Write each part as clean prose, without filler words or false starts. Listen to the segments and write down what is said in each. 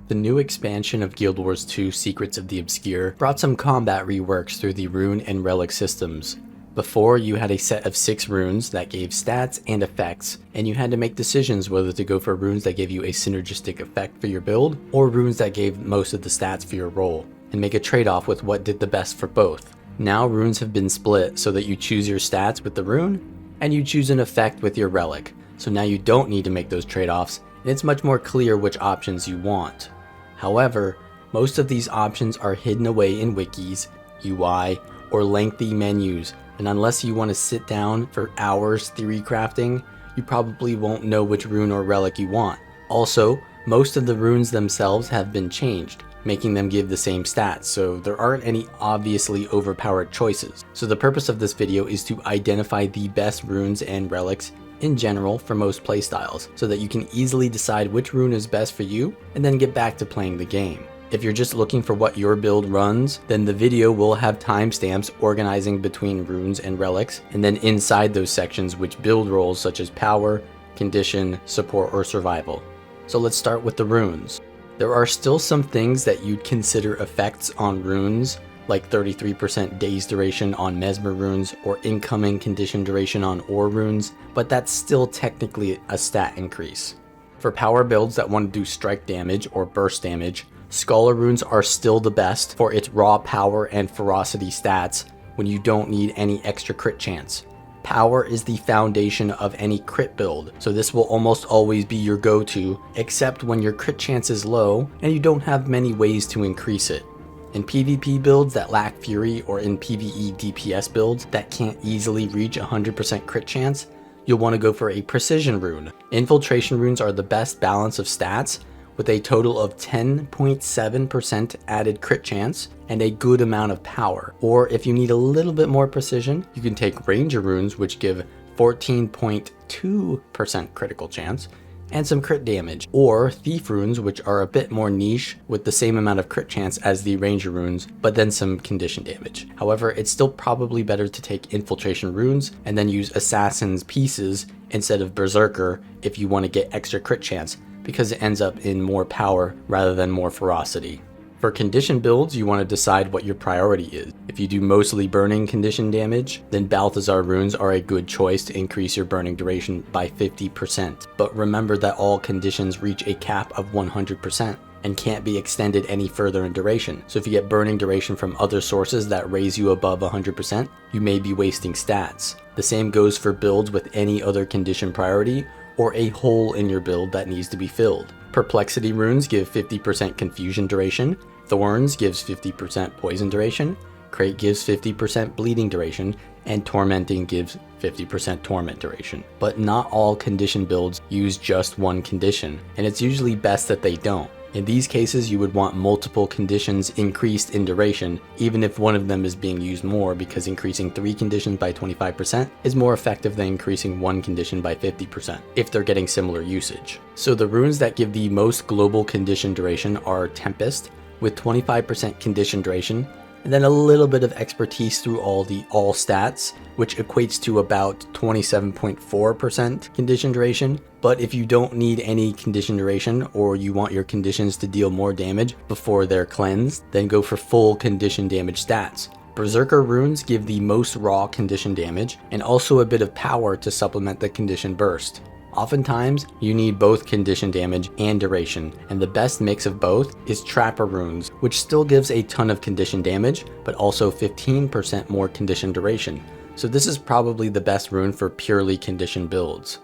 The new expansion of Guild Wars 2 Secrets of the Obscure brought some combat reworks through the Rune and Relic systems. Before, you had a set of 6 runes that gave stats and effects, and you had to make decisions whether to go for runes that gave you a synergistic effect for your build, or runes that gave most of the stats for your role, and make a trade-off with what did the best for both. Now runes have been split so that you choose your stats with the rune, and you choose an effect with your relic, so now you don't need to make those trade-offs, and it's much more clear which options you want. However, most of these options are hidden away in wikis, UI, or lengthy menus, and unless you want to sit down for hours theory crafting, you probably won't know which rune or relic you want. Also, most of the runes themselves have been changed, making them give the same stats, so there aren't any obviously overpowered choices. So the purpose of this video is to identify the best runes and relics in general for most playstyles, so that you can easily decide which rune is best for you and then get back to playing the game. If you're just looking for what your build runs, then the video will have timestamps organizing between runes and relics, and then inside those sections which build roles such as power, condition, support, or survival. So let's start with the runes. There are still some things that you'd consider effects on runes, like 33% days duration on Mesmer runes or incoming condition duration on ore runes, but that's still technically a stat increase. For power builds that want to do strike damage or burst damage, Scholar runes are still the best for its raw power and ferocity stats when you don't need any extra crit chance. Power is the foundation of any crit build, so this will almost always be your go-to, except when your crit chance is low and you don't have many ways to increase it. In PvP builds that lack fury, or in PvE DPS builds that can't easily reach 100% crit chance, you'll want to go for a precision rune. Infiltration runes are the best balance of stats, with a total of 10.7% added crit chance and a good amount of power. Or if you need a little bit more precision, you can take Ranger runes, which give 14.2% critical chance and some crit damage, or Thief runes, which are a bit more niche with the same amount of crit chance as the Ranger runes, but then some condition damage. However, it's still probably better to take Infiltration runes and then use Assassin's Pieces instead of Berserker if you want to get extra crit chance, because it ends up in more power rather than more ferocity. For condition builds, you want to decide what your priority is. If you do mostly burning condition damage, then Balthazar runes are a good choice to increase your burning duration by 50%. But remember that all conditions reach a cap of 100% and can't be extended any further in duration. So if you get burning duration from other sources that raise you above 100%, you may be wasting stats. The same goes for builds with any other condition priority or a hole in your build that needs to be filled. Perplexity runes give 50% confusion duration, Thorns gives 50% poison duration, Crate gives 50% bleeding duration, and Tormenting gives 50% torment duration. But not all condition builds use just one condition, and it's usually best that they don't. In these cases, you would want multiple conditions increased in duration, even if one of them is being used more, because increasing 3 conditions by 25% is more effective than increasing 1 condition by 50%, if they're getting similar usage. So the runes that give the most global condition duration are Tempest, with 25% condition duration, and then a little bit of expertise through all stats, which equates to about 27.4% condition duration. But if you don't need any condition duration, or you want your conditions to deal more damage before they're cleansed, then go for full condition damage stats. Berserker runes give the most raw condition damage, and also a bit of power to supplement the condition burst. Oftentimes, you need both condition damage and duration, and the best mix of both is Trapper runes, which still gives a ton of condition damage, but also 15% more condition duration. So this is probably the best rune for purely condition builds.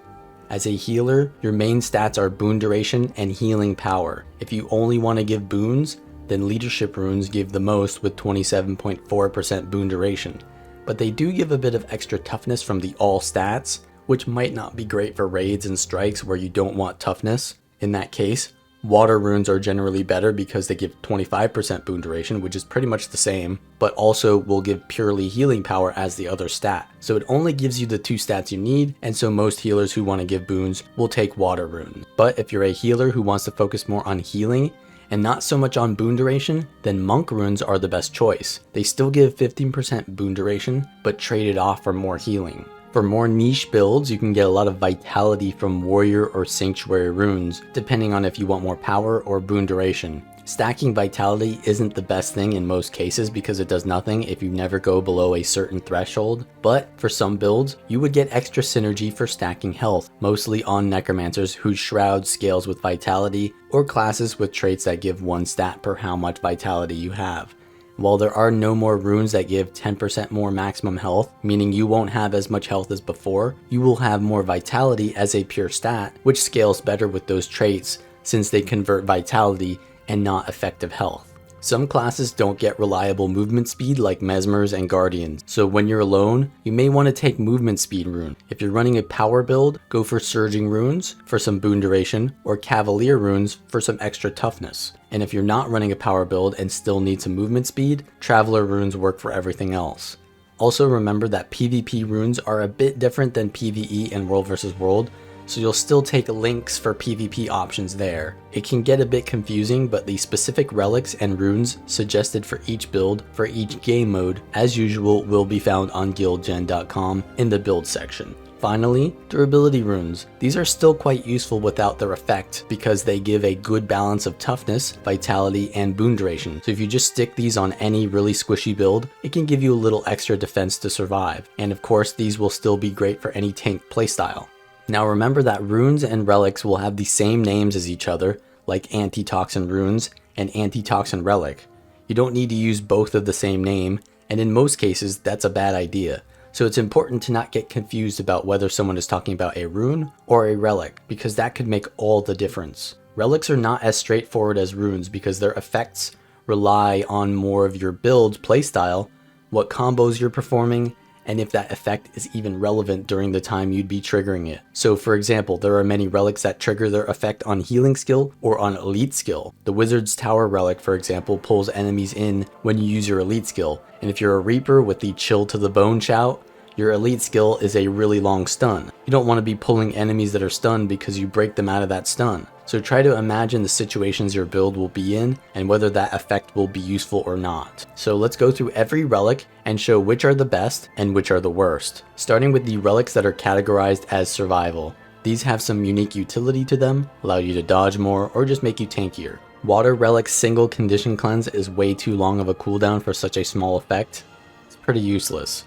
As a healer, your main stats are boon duration and healing power. If you only want to give boons, then leadership runes give the most with 27.4% boon duration. But they do give a bit of extra toughness from the all stats, which might not be great for raids and strikes where you don't want toughness. In that case, water runes are generally better because they give 25% boon duration, which is pretty much the same, but also will give purely healing power as the other stat. So it only gives you the 2 stats you need, and so most healers who want to give boons will take water runes. But if you're a healer who wants to focus more on healing and not so much on boon duration, then monk runes are the best choice. They still give 15% boon duration, but trade it off for more healing. For more niche builds, you can get a lot of vitality from warrior or sanctuary runes, depending on if you want more power or boon duration. Stacking vitality isn't the best thing in most cases because it does nothing if you never go below a certain threshold, but for some builds, you would get extra synergy for stacking health, mostly on necromancers whose shroud scales with vitality, or classes with traits that give 1 stat per how much vitality you have. While there are no more runes that give 10% more maximum health, meaning you won't have as much health as before, you will have more vitality as a pure stat, which scales better with those traits since they convert vitality and not effective health. Some classes don't get reliable movement speed like Mesmers and Guardians, so when you're alone, you may want to take movement speed rune. If you're running a power build, go for Surging runes for some boon duration, or Cavalier runes for some extra toughness. And if you're not running a power build and still need some movement speed, Traveler runes work for everything else. Also remember that PvP runes are a bit different than PvE and World vs. World, so you'll still take links for PvP options there. It can get a bit confusing, but the specific relics and runes suggested for each build for each game mode, as usual, will be found on guildgen.com in the build section. Finally, durability runes. These are still quite useful without their effect because they give a good balance of toughness, vitality, and boon duration. So if you just stick these on any really squishy build, it can give you a little extra defense to survive. And of course, these will still be great for any tank playstyle. Now remember that runes and relics will have the same names as each other, like Antitoxin Runes and Antitoxin Relic. You don't need to use both of the same name, and in most cases that's a bad idea. So it's important to not get confused about whether someone is talking about a rune or a relic, because that could make all the difference. Relics are not as straightforward as runes because their effects rely on more of your build playstyle, what combos you're performing, and if that effect is even relevant during the time you'd be triggering it. So for example, there are many relics that trigger their effect on healing skill or on elite skill. The Wizard's Tower relic, for example, pulls enemies in when you use your elite skill, and if you're a Reaper with the Chill to the Bone shout, your elite skill is a really long stun. You don't want to be pulling enemies that are stunned because you break them out of that stun. So try to imagine the situations your build will be in and whether that effect will be useful or not. So let's go through every relic and show which are the best and which are the worst. Starting with the relics that are categorized as survival. These have some unique utility to them, allow you to dodge more, or just make you tankier. Water Relic's single condition cleanse is way too long of a cooldown for such a small effect. It's pretty useless.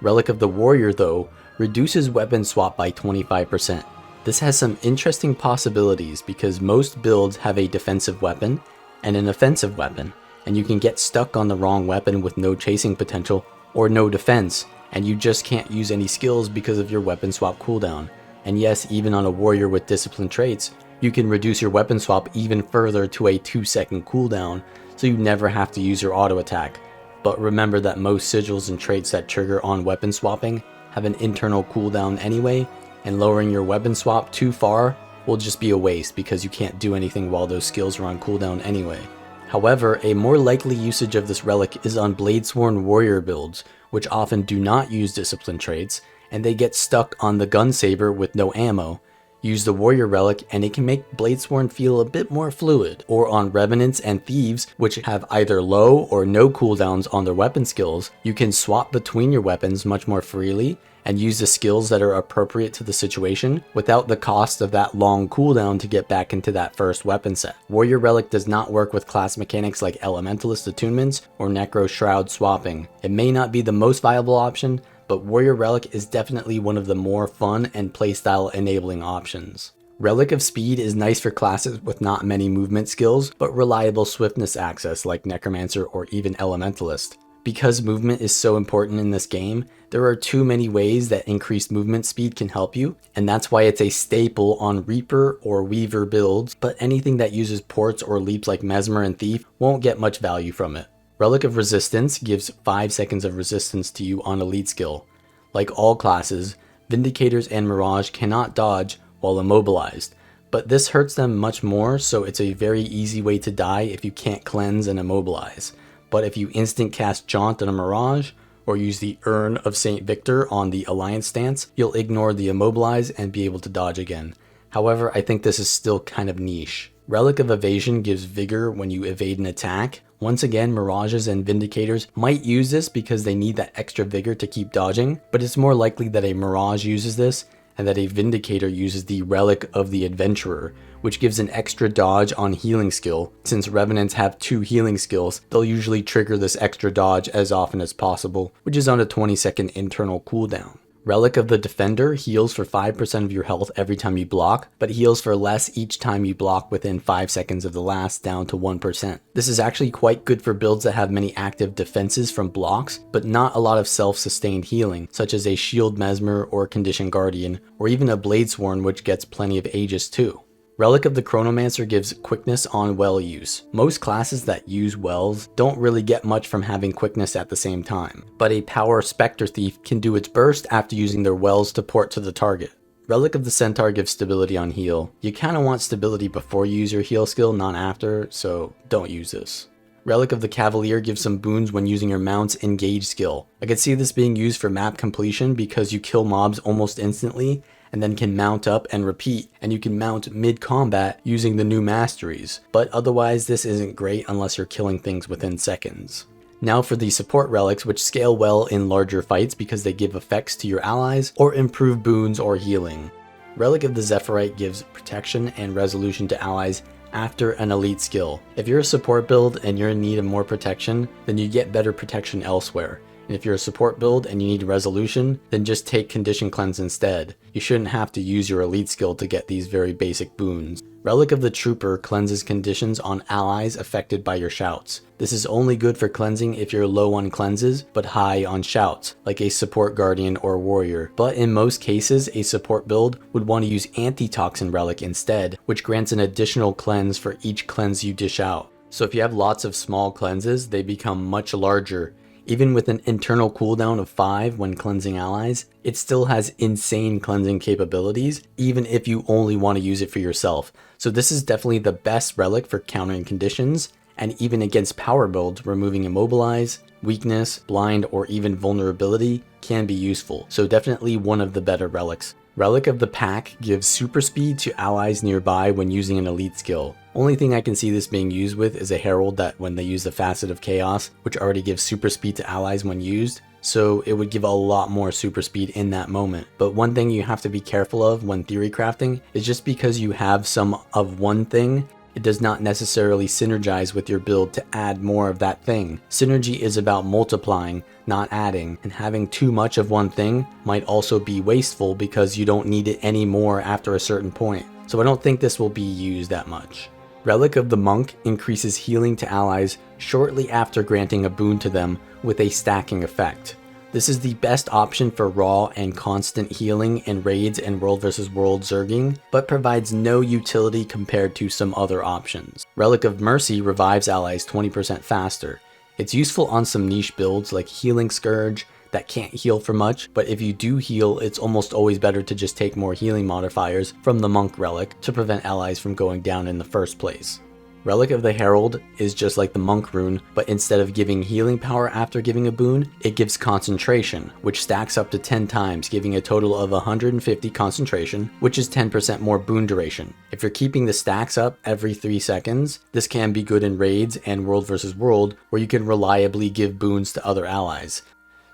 Relic of the Warrior, though, reduces weapon swap by 25%. This has some interesting possibilities because most builds have a defensive weapon and an offensive weapon, and you can get stuck on the wrong weapon with no chasing potential or no defense, and you just can't use any skills because of your weapon swap cooldown. And yes, even on a warrior with discipline traits, you can reduce your weapon swap even further to a 2-second cooldown, so you never have to use your auto attack. But remember that most sigils and traits that trigger on weapon swapping have an internal cooldown anyway, and lowering your weapon swap too far will just be a waste because you can't do anything while those skills are on cooldown anyway. However, a more likely usage of this relic is on Bladesworn warrior builds, which often do not use discipline traits, and they get stuck on the gun saber with no ammo. Use the warrior relic and it can make Bladesworn feel a bit more fluid, or on revenants and thieves which have either low or no cooldowns on their weapon skills, you can swap between your weapons much more freely and use the skills that are appropriate to the situation without the cost of that long cooldown to get back into that first weapon set. Warrior Relic does not work with class mechanics like Elementalist attunements or Necro Shroud swapping. It may not be the most viable option, but Warrior Relic is definitely one of the more fun and playstyle enabling options. Relic of Speed is nice for classes with not many movement skills, but reliable swiftness access like Necromancer or even Elementalist. Because movement is so important in this game, there are too many ways that increased movement speed can help you, and that's why it's a staple on Reaper or Weaver builds, but anything that uses ports or leaps like Mesmer and Thief won't get much value from it. Relic of Resistance gives 5 seconds of resistance to you on elite skill. Like all classes, Vindicators and Mirage cannot dodge while immobilized, but this hurts them much more, so it's a very easy way to die if you can't cleanse and immobilize. But if you instant cast Jaunt on a Mirage, or use the Urn of St. Victor on the Alliance stance, you'll ignore the immobilize and be able to dodge again. However, I think this is still kind of niche. Relic of Evasion gives vigor when you evade an attack, Once again, Mirages and Vindicators might use this because they need that extra vigor to keep dodging, but it's more likely that a Mirage uses this and that a Vindicator uses the Relic of the Adventurer, which gives an extra dodge on healing skill. Since Revenants have 2 healing skills, they'll usually trigger this extra dodge as often as possible, which is on a 20-second internal cooldown. Relic of the Defender heals for 5% of your health every time you block, but heals for less each time you block within 5 seconds of the last, down to 1%. This is actually quite good for builds that have many active defenses from blocks, but not a lot of self-sustained healing, such as a Shield Mesmer or Condition Guardian, or even a Bladesworn, which gets plenty of Aegis too. Relic of the Chronomancer gives quickness on well use. Most classes that use wells don't really get much from having quickness at the same time, but a Power Spectre Thief can do its burst after using their wells to port to the target. Relic of the Centaur gives stability on heal. You kinda want stability before you use your heal skill, not after, so don't use this. Relic of the Cavalier gives some boons when using your mount's engage skill. I could see this being used for map completion because you kill mobs almost instantly, and then can mount up and repeat, and you can mount mid-combat using the new masteries, but otherwise this isn't great unless you're killing things within seconds. Now for the support relics, which scale well in larger fights because they give effects to your allies or improve boons or healing. Relic of the Zephyrite gives protection and resolution to allies after an elite skill. If you're a support build and you're in need of more protection, then you get better protection elsewhere. And if you're a support build and you need resolution, then just take Condition Cleanse instead. You shouldn't have to use your elite skill to get these very basic boons. Relic of the Trooper cleanses conditions on allies affected by your shouts. This is only good for cleansing if you're low on cleanses, but high on shouts, like a support guardian or warrior. But in most cases, a support build would want to use Antitoxin Relic instead, which grants an additional cleanse for each cleanse you dish out. So if you have lots of small cleanses, they become much larger. Even with an internal cooldown of 5 when cleansing allies, it still has insane cleansing capabilities, even if you only want to use it for yourself. So this is definitely the best relic for countering conditions, and even against power builds, removing Immobilize, Weakness, Blind, or even Vulnerability can be useful. So definitely one of the better relics. Relic of the Pack gives super speed to allies nearby when using an elite skill. Only thing I can see this being used with is a Herald that when they use the Facet of Chaos, which already gives super speed to allies when used, so it would give a lot more super speed in that moment. But one thing you have to be careful of when theory crafting is just because you have some of one thing, it does not necessarily synergize with your build to add more of that thing. Synergy is about multiplying, not adding, and having too much of one thing might also be wasteful because you don't need it anymore after a certain point. So I don't think this will be used that much. Relic of the Monk increases healing to allies shortly after granting a boon to them with a stacking effect. This is the best option for raw and constant healing in raids and World vs. World zerging, but provides no utility compared to some other options. Relic of Mercy revives allies 20% faster. It's useful on some niche builds like Healing Scourge that can't heal for much, but if you do heal, it's almost always better to just take more healing modifiers from the Monk relic to prevent allies from going down in the first place. Relic of the Herald is just like the Monk rune, but instead of giving healing power after giving a boon, it gives concentration, which stacks up to 10 times, giving a total of 150 concentration, which is 10% more boon duration. If you're keeping the stacks up every 3 seconds, this can be good in raids and World vs. World, where you can reliably give boons to other allies.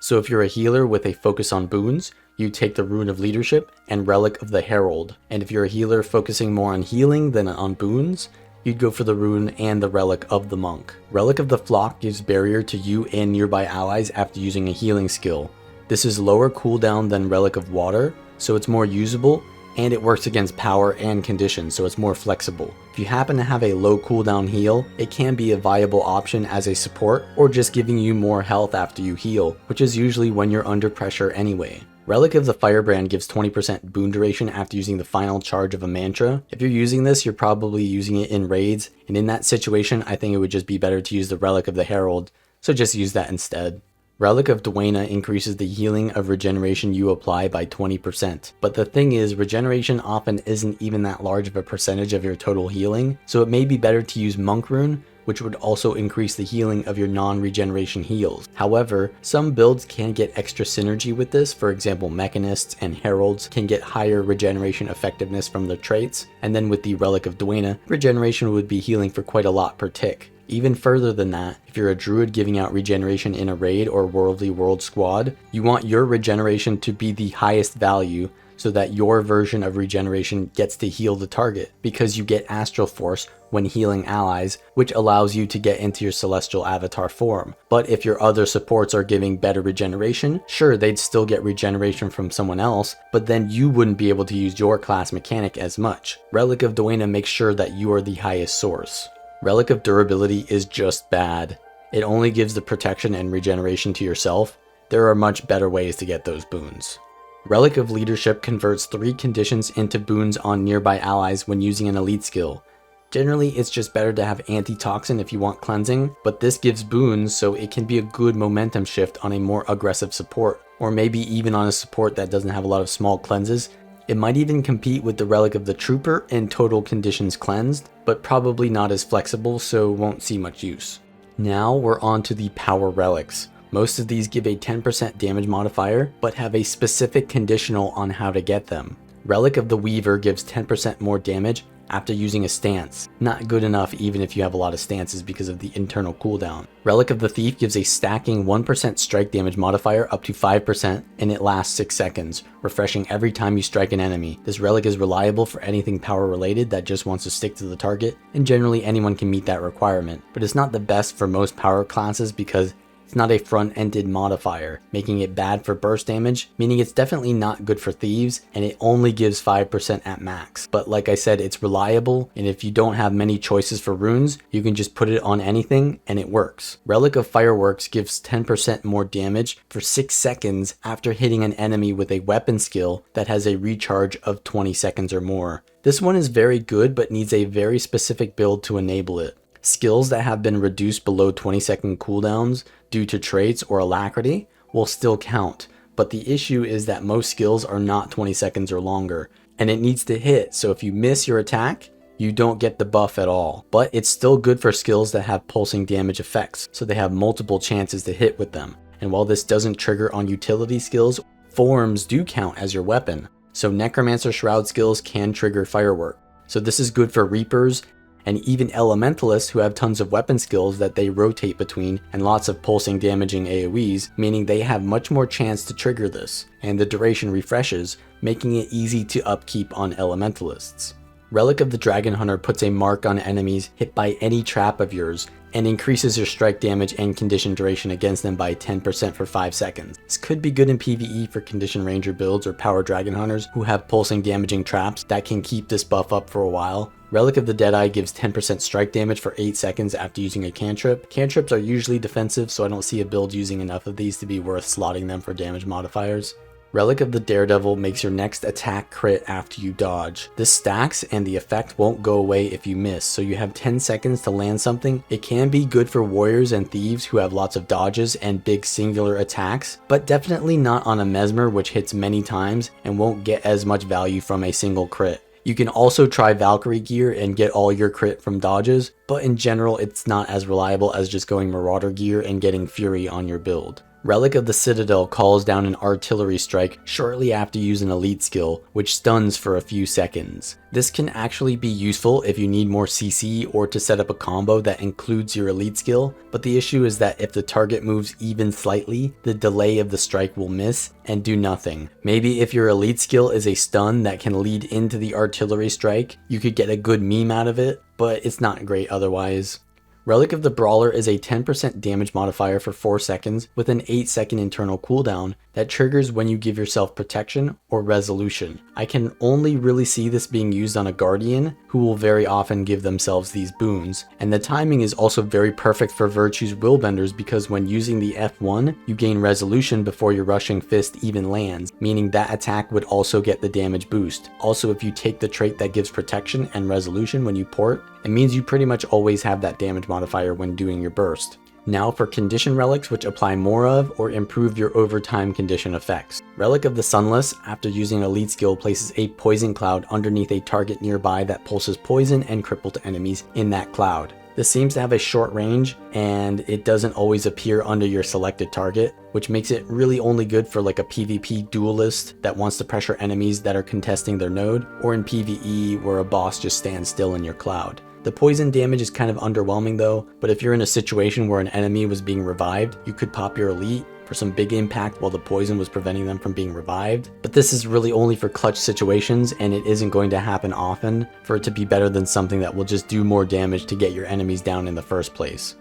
So if you're a healer with a focus on boons, you take the Rune of Leadership and Relic of the Herald. And if you're a healer focusing more on healing than on boons, you'd go for the rune and the Relic of the Monk. Relic of the Flock gives barrier to you and nearby allies after using a healing skill. This is lower cooldown than Relic of Water, so it's more usable, and it works against power and conditions, so it's more flexible. If you happen to have a low cooldown heal, it can be a viable option as a support, or just giving you more health after you heal, which is usually when you're under pressure anyway. Relic of the Firebrand gives 20% boon duration after using the final charge of a mantra. If you're using this, you're probably using it in raids, and in that situation, I think it would just be better to use the Relic of the Herald, so just use that instead. Relic of Duena increases the healing of regeneration you apply by 20%. But the thing is, regeneration often isn't even that large of a percentage of your total healing, so it may be better to use Monk Rune, which would also increase the healing of your non-regeneration heals. However, some builds can get extra synergy with this. For example, Mechanists and Heralds can get higher regeneration effectiveness from their traits, and then with the Relic of Duena, regeneration would be healing for quite a lot per tick. Even further than that, if you're a druid giving out regeneration in a raid or worldly world squad, you want your regeneration to be the highest value so that your version of regeneration gets to heal the target, because you get Astral Force when healing allies, which allows you to get into your celestial avatar form. But if your other supports are giving better regeneration, sure, they'd still get regeneration from someone else, but then you wouldn't be able to use your class mechanic as much. Relic of Duena makes sure that you are the highest source. Relic of Durability is just bad. It only gives the protection and regeneration to yourself. There are much better ways to get those boons. Relic of Leadership converts 3 conditions into boons on nearby allies when using an elite skill. Generally, it's just better to have Antitoxin if you want cleansing, but this gives boons so it can be a good momentum shift on a more aggressive support, or maybe even on a support that doesn't have a lot of small cleanses. It might even compete with the Relic of the Trooper in total conditions cleansed, but probably not as flexible, so won't see much use. Now we're on to the Power Relics. Most of these give a 10% damage modifier, but have a specific conditional on how to get them. Relic of the Weaver gives 10% more damage after using a stance. Not good enough even if you have a lot of stances because of the internal cooldown. Relic of the Thief gives a stacking 1% strike damage modifier up to 5%, and it lasts 6 seconds, refreshing every time you strike an enemy. This relic is reliable for anything power related that just wants to stick to the target, and generally anyone can meet that requirement. But it's not the best for most power classes because it's not a front-ended modifier, making it bad for burst damage, meaning it's definitely not good for thieves, and it only gives 5% at max. But like I said, it's reliable, and if you don't have many choices for runes, you can just put it on anything, and it works. Relic of Fireworks gives 10% more damage for 6 seconds after hitting an enemy with a weapon skill that has a recharge of 20 seconds or more. This one is very good, but needs a very specific build to enable it. Skills that have been reduced below 20-second cooldowns due to traits or alacrity will still count, but the issue is that most skills are not 20 seconds or longer, and it needs to hit, so if you miss your attack, you don't get the buff at all. But it's still good for skills that have pulsing damage effects, so they have multiple chances to hit with them. And while this doesn't trigger on utility skills, forms do count as your weapon, so Necromancer Shroud skills can trigger Firework. So this is good for Reapers and even Elementalists who have tons of weapon skills that they rotate between and lots of pulsing damaging AoEs, meaning they have much more chance to trigger this, and the duration refreshes, making it easy to upkeep on Elementalists. Relic of the Dragon Hunter puts a mark on enemies hit by any trap of yours, and increases your strike damage and condition duration against them by 10% for 5 seconds. This could be good in PvE for Condition Ranger builds or Power Dragon Hunters who have pulsing damaging traps that can keep this buff up for a while. Relic of the Deadeye gives 10% strike damage for 8 seconds after using a cantrip. Cantrips are usually defensive, so I don't see a build using enough of these to be worth slotting them for damage modifiers. Relic of the Daredevil makes your next attack crit after you dodge. This stacks and the effect won't go away if you miss, so you have 10 seconds to land something. It can be good for warriors and thieves who have lots of dodges and big singular attacks, but definitely not on a Mesmer which hits many times and won't get as much value from a single crit. You can also try Valkyrie gear and get all your crit from dodges, but in general it's not as reliable as just going Marauder gear and getting Fury on your build. Relic of the Citadel calls down an artillery strike shortly after you use an elite skill, which stuns for a few seconds. This can actually be useful if you need more CC or to set up a combo that includes your elite skill, but the issue is that if the target moves even slightly, the delay of the strike will miss and do nothing. Maybe if your elite skill is a stun that can lead into the artillery strike, you could get a good meme out of it, but it's not great otherwise. Relic of the Brawler is a 10% damage modifier for 4 seconds with an 8-second internal cooldown that triggers when you give yourself protection or resolution. I can only really see this being used on a Guardian who will very often give themselves these boons, and the timing is also very perfect for Virtue's Willbenders because when using the F1 you gain resolution before your rushing fist even lands, meaning that attack would also get the damage boost. Also, if you take the trait that gives protection and resolution when you port, it means you pretty much always have that damage modifier when doing your burst. Now for condition relics which apply more of or improve your overtime condition effects. Relic of the Sunless, after using an elite skill, places a poison cloud underneath a target nearby that pulses poison and crippled enemies in that cloud. This seems to have a short range and it doesn't always appear under your selected target, which makes it really only good for like a PvP duelist that wants to pressure enemies that are contesting their node, or in PvE where a boss just stands still in your cloud. The poison damage is kind of underwhelming though, but if you're in a situation where an enemy was being revived, you could pop your elite for some big impact while the poison was preventing them from being revived. But this is really only for clutch situations, and it isn't going to happen often for it to be better than something that will just do more damage to get your enemies down in the first place.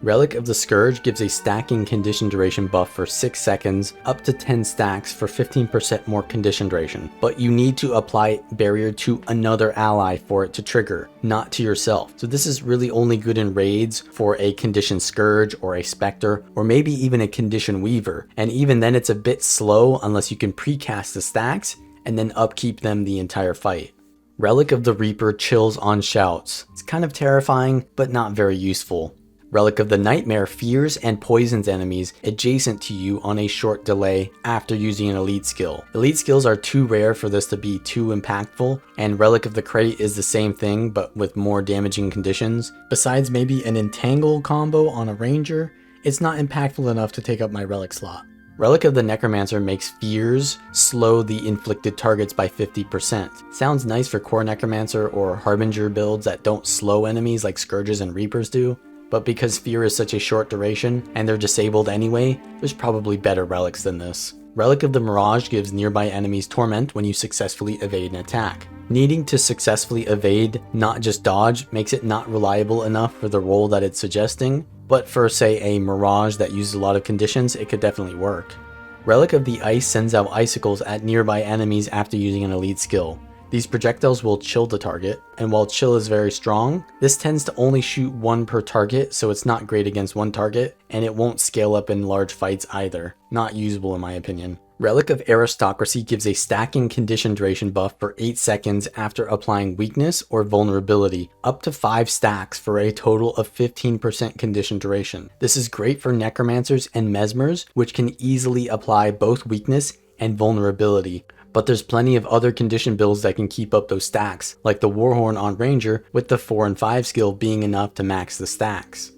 Relic of the Scourge gives a stacking condition duration buff for 6 seconds, up to 10 stacks for 15% more condition duration, but you need to apply barrier to another ally for it to trigger, not to yourself. So this is really only good in raids for a condition Scourge or a Spectre, or maybe even a condition Weaver, and even then it's a bit slow unless you can precast the stacks and then upkeep them the entire fight. Relic of the Reaper chills on shouts. It's kind of terrifying, but not very useful. Relic of the Nightmare fears and poisons enemies adjacent to you on a short delay after using an elite skill. Elite skills are too rare for this to be too impactful, and Relic of the Crate is the same thing but with more damaging conditions. Besides maybe an Entangle combo on a Ranger, it's not impactful enough to take up my Relic slot. Relic of the Necromancer makes fears slow the inflicted targets by 50%. Sounds nice for core Necromancer or Harbinger builds that don't slow enemies like Scourges and Reapers do. But because fear is such a short duration, and they're disabled anyway, there's probably better relics than this. Relic of the Mirage gives nearby enemies torment when you successfully evade an attack. Needing to successfully evade, not just dodge, makes it not reliable enough for the role that it's suggesting, but for say a Mirage that uses a lot of conditions, it could definitely work. Relic of the Ice sends out icicles at nearby enemies after using an elite skill. These projectiles will chill the target, and while chill is very strong, this tends to only shoot one per target, so it's not great against one target, and it won't scale up in large fights either. Not usable in my opinion. Relic of Aristocracy gives a stacking condition duration buff for 8 seconds after applying weakness or vulnerability, up to 5 stacks for a total of 15% condition duration. This is great for Necromancers and Mesmers, which can easily apply both weakness and vulnerability. But there's plenty of other condition builds that can keep up those stacks, like the Warhorn on Ranger, with the 4 and 5 skill being enough to max the stacks.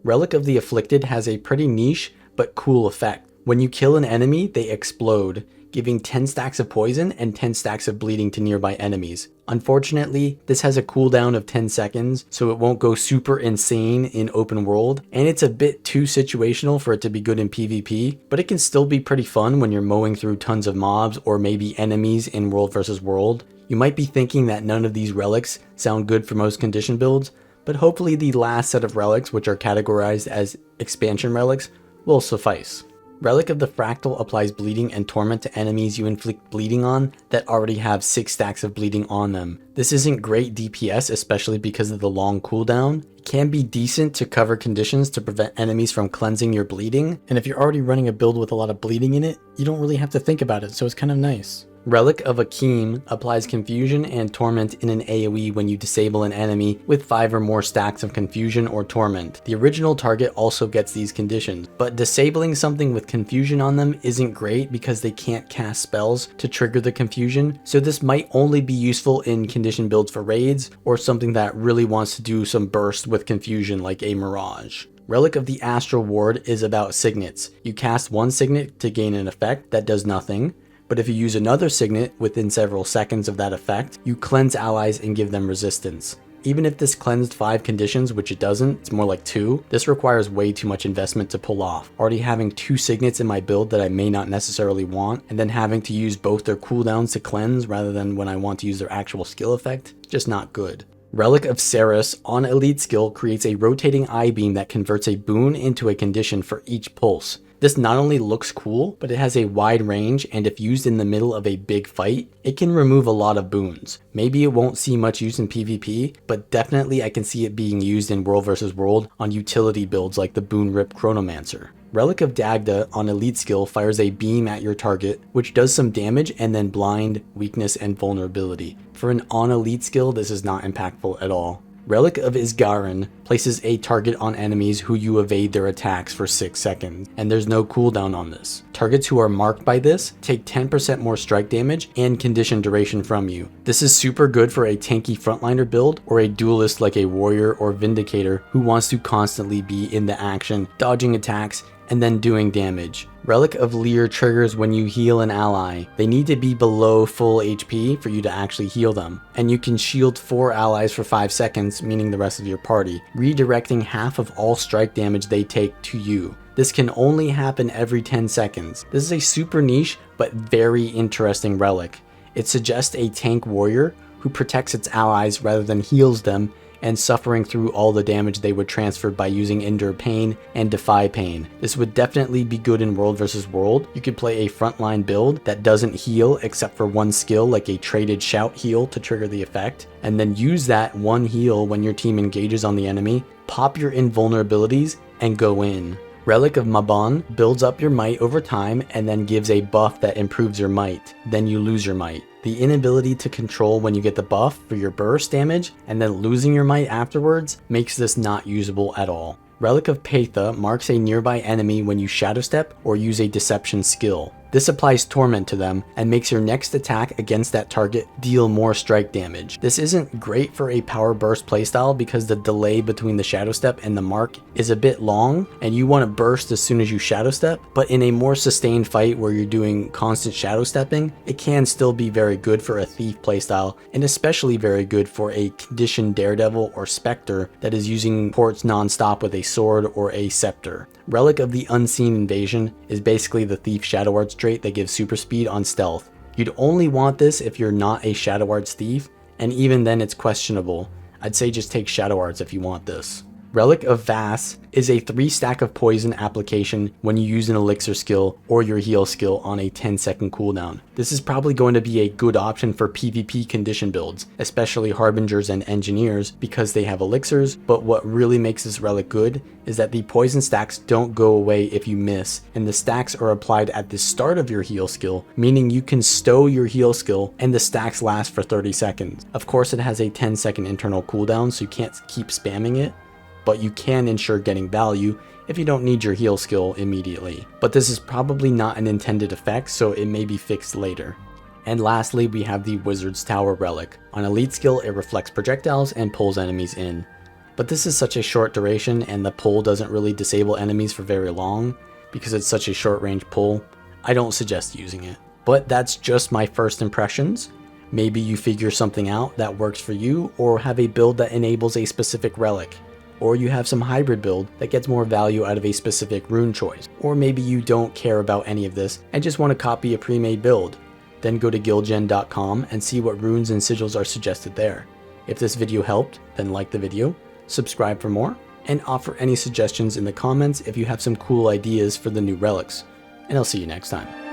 Relic of the Afflicted has a pretty niche but cool effect. When you kill an enemy, they explode, giving 10 stacks of poison and 10 stacks of bleeding to nearby enemies. Unfortunately, this has a cooldown of 10 seconds, so it won't go super insane in open world, and it's a bit too situational for it to be good in PvP, but it can still be pretty fun when you're mowing through tons of mobs or maybe enemies in world versus world. You might be thinking that none of these relics sound good for most condition builds, but hopefully the last set of relics, which are categorized as expansion relics, will suffice. Relic of the Fractal applies bleeding and torment to enemies you inflict bleeding on that already have 6 stacks of bleeding on them. This isn't great DPS, especially because of the long cooldown. It can be decent to cover conditions to prevent enemies from cleansing your bleeding, and if you're already running a build with a lot of bleeding in it, you don't really have to think about it, so it's kind of nice. Relic of Akeem applies confusion and torment in an AoE when you disable an enemy with 5 or more stacks of confusion or torment. The original target also gets these conditions, but disabling something with confusion on them isn't great because they can't cast spells to trigger the confusion, so this might only be useful in condition builds for raids or something that really wants to do some burst with confusion like a Mirage. Relic of the Astral Ward is about signets. You cast one signet to gain an effect that does nothing, but if you use another signet within several seconds of that effect, you cleanse allies and give them resistance. Even if this cleansed 5 conditions, which it doesn't, it's more like 2, this requires way too much investment to pull off. Already having 2 signets in my build that I may not necessarily want, and then having to use both their cooldowns to cleanse rather than when I want to use their actual skill effect, just not good. Relic of Ceres on elite skill creates a rotating eye beam that converts a boon into a condition for each pulse. This not only looks cool, but it has a wide range, and if used in the middle of a big fight, it can remove a lot of boons. Maybe it won't see much use in PvP, but definitely I can see it being used in world versus world on utility builds like the Boon Rip Chronomancer. Relic of Dagda on elite skill fires a beam at your target, which does some damage and then blind, weakness, and vulnerability. For an on elite skill, this is not impactful at all. Relic of Isgarin places a target on enemies who you evade their attacks for 6 seconds, and there's no cooldown on this. Targets who are marked by this take 10% more strike damage and condition duration from you. This is super good for a tanky frontliner build or a duelist like a warrior or vindicator who wants to constantly be in the action, dodging attacks, and then doing damage. Relic of Leer triggers when you heal an ally. They need to be below full HP for you to actually heal them. And you can shield 4 allies for 5 seconds, meaning the rest of your party, redirecting half of all strike damage they take to you. This can only happen every 10 seconds. This is a super niche but very interesting relic. It suggests a tank warrior who protects its allies rather than heals them, and suffering through all the damage they would transfer by using Endure Pain and Defy Pain. This would definitely be good in World vs. World. You could play a frontline build that doesn't heal except for one skill, like a traded shout heal to trigger the effect, and then use that one heal when your team engages on the enemy, pop your invulnerabilities, and go in. Relic of Mabon builds up your might over time and then gives a buff that improves your might. Then you lose your might. The inability to control when you get the buff for your burst damage and then losing your might afterwards makes this not usable at all. Relic of Patha marks a nearby enemy when you shadow step or use a deception skill. This applies torment to them and makes your next attack against that target deal more strike damage. This isn't great for a power burst playstyle because the delay between the shadow step and the mark is a bit long and you want to burst as soon as you shadow step, but in a more sustained fight where you're doing constant shadow stepping, it can still be very good for a thief playstyle and especially very good for a conditioned daredevil or specter that is using ports non-stop with a sword or a scepter. Relic of the Unseen Invasion is basically the Thief Shadow Arts trait that gives super speed on stealth. You'd only want this if you're not a Shadow Arts thief, and even then it's questionable. I'd say just take Shadow Arts if you want this. Relic of Vass is a 3 stack of poison application when you use an elixir skill or your heal skill on a 10-second cooldown. This is probably going to be a good option for PvP condition builds, especially Harbingers and Engineers because they have elixirs, but what really makes this relic good is that the poison stacks don't go away if you miss, and the stacks are applied at the start of your heal skill, meaning you can stow your heal skill and the stacks last for 30 seconds. Of course it has a 10-second internal cooldown, so you can't keep spamming it, but you can ensure getting value if you don't need your heal skill immediately. But this is probably not an intended effect, so it may be fixed later. And lastly, we have the Wizard's Tower relic. On elite skill, it reflects projectiles and pulls enemies in. But this is such a short duration and the pull doesn't really disable enemies for very long because it's such a short range pull. I don't suggest using it. But that's just my first impressions. Maybe you figure something out that works for you or have a build that enables a specific relic. Or you have some hybrid build that gets more value out of a specific rune choice. Or maybe you don't care about any of this and just want to copy a pre-made build. Then go to guildgen.com and see what runes and sigils are suggested there. If this video helped, then like the video, subscribe for more, and offer any suggestions in the comments if you have some cool ideas for the new relics. And I'll see you next time.